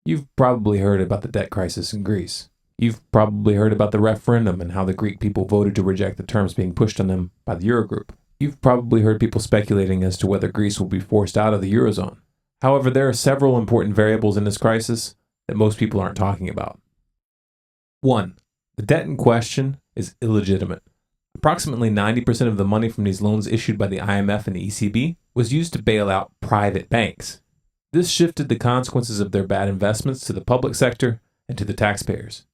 You've probably heard about the debt crisis in Greece. You've probably heard about the referendum and how the Greek people voted to reject the terms being pushed on them by the Eurogroup. You've probably heard people speculating as to whether Greece will be forced out of the Eurozone. However, there are several important variables in this crisis that most people aren't talking about. 1. The debt in question is illegitimate. Approximately 90% of the money from these loans issued by the IMF and the ECB was used to bail out private banks. This shifted the consequences of their bad investments to the public sector and to the taxpayers.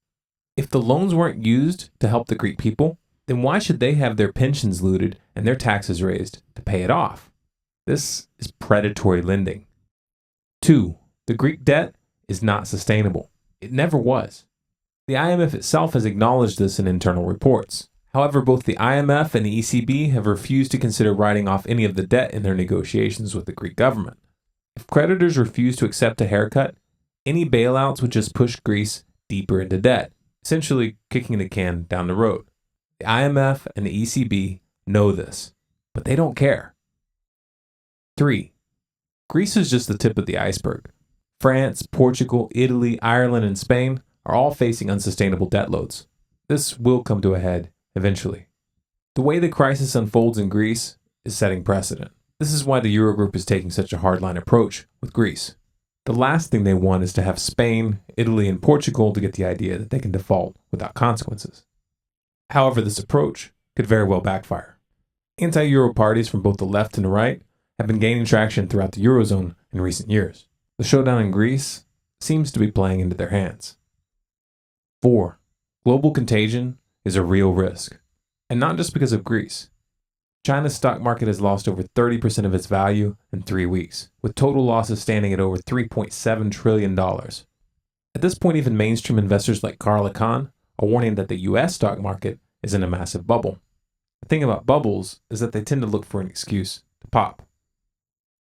If the loans weren't used to help the Greek people, then why should they have their pensions looted and their taxes raised to pay it off? This is predatory lending. 2. The Greek debt is not sustainable. It never was. The IMF itself has acknowledged this in internal reports. However, both the IMF and the ECB have refused to consider writing off any of the debt in their negotiations with the Greek government. If creditors refuse to accept a haircut, any bailouts would just push Greece deeper into debt, essentially kicking the can down the road. The IMF and the ECB know this, but they don't care. 3. Greece is just the tip of the iceberg. France, Portugal, Italy, Ireland, and Spain are all facing unsustainable debt loads. This will come to a head eventually. The way the crisis unfolds in Greece is setting precedent. This is why the Eurogroup is taking such a hardline approach with Greece. The last thing they want is to have Spain, Italy, and Portugal to get the idea that they can default without consequences. However, this approach could very well backfire. Anti-Euro parties from both the left and the right have been gaining traction throughout the Eurozone in recent years. The showdown in Greece seems to be playing into their hands. 4. Global contagion is a real risk, and not just because of Greece. China's stock market has lost over 30% of its value in 3 weeks, with total losses standing at over $3.7 trillion. At this point, even mainstream investors like Carl Icahn are warning that the US stock market is in a massive bubble. The thing about bubbles is that they tend to look for an excuse to pop.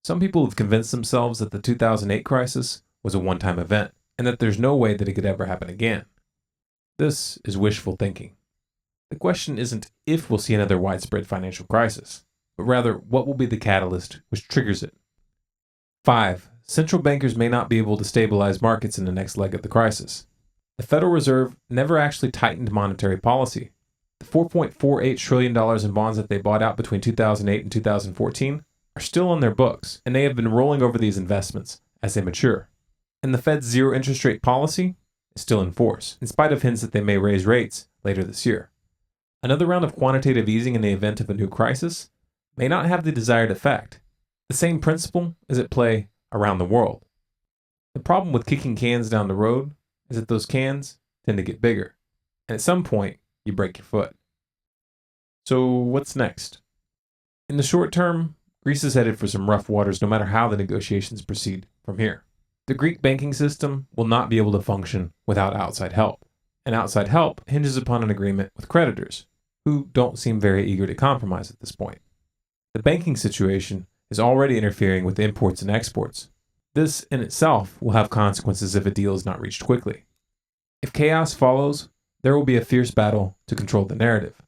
Some people have convinced themselves that the 2008 crisis was a one-time event, and that there's no way that it could ever happen again. This is wishful thinking. The question isn't if we'll see another widespread financial crisis, but rather what will be the catalyst which triggers it. 5. Central bankers may not be able to stabilize markets in the next leg of the crisis. The Federal Reserve never actually tightened monetary policy. The $4.48 trillion in bonds that they bought out between 2008 and 2014 are still on their books, and they have been rolling over these investments as they mature. And the Fed's zero interest rate policy is still in force, in spite of hints that they may raise rates later this year. Another round of quantitative easing in the event of a new crisis may not have the desired effect. The same principle is at play around the world. The problem with kicking cans down the road is that those cans tend to get bigger, and at some point, you break your foot. So what's next? In the short term, Greece is headed for some rough waters no matter how the negotiations proceed from here. The Greek banking system will not be able to function without outside help, and outside help hinges upon an agreement with creditors, who don't seem very eager to compromise at this point. The banking situation is already interfering with imports and exports. This in itself will have consequences if a deal is not reached quickly. If chaos follows, there will be a fierce battle to control the narrative.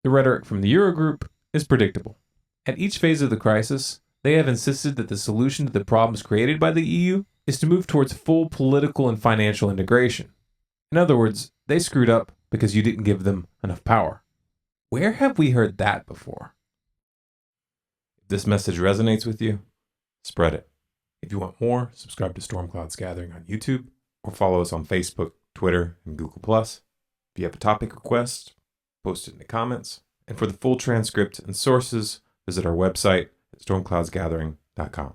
The rhetoric from the Eurogroup is predictable. At each phase of the crisis, they have insisted that the solution to the problems created by the EU is to move towards full political and financial integration. In other words, they screwed up because you didn't give them enough power. Where have we heard that before? If this message resonates with you, spread it. If you want more, subscribe to Storm Clouds Gathering on YouTube, or follow us on Facebook, Twitter, and Google+. If you have a topic request, post it in the comments. And for the full transcript and sources, visit our website at stormcloudsgathering.com.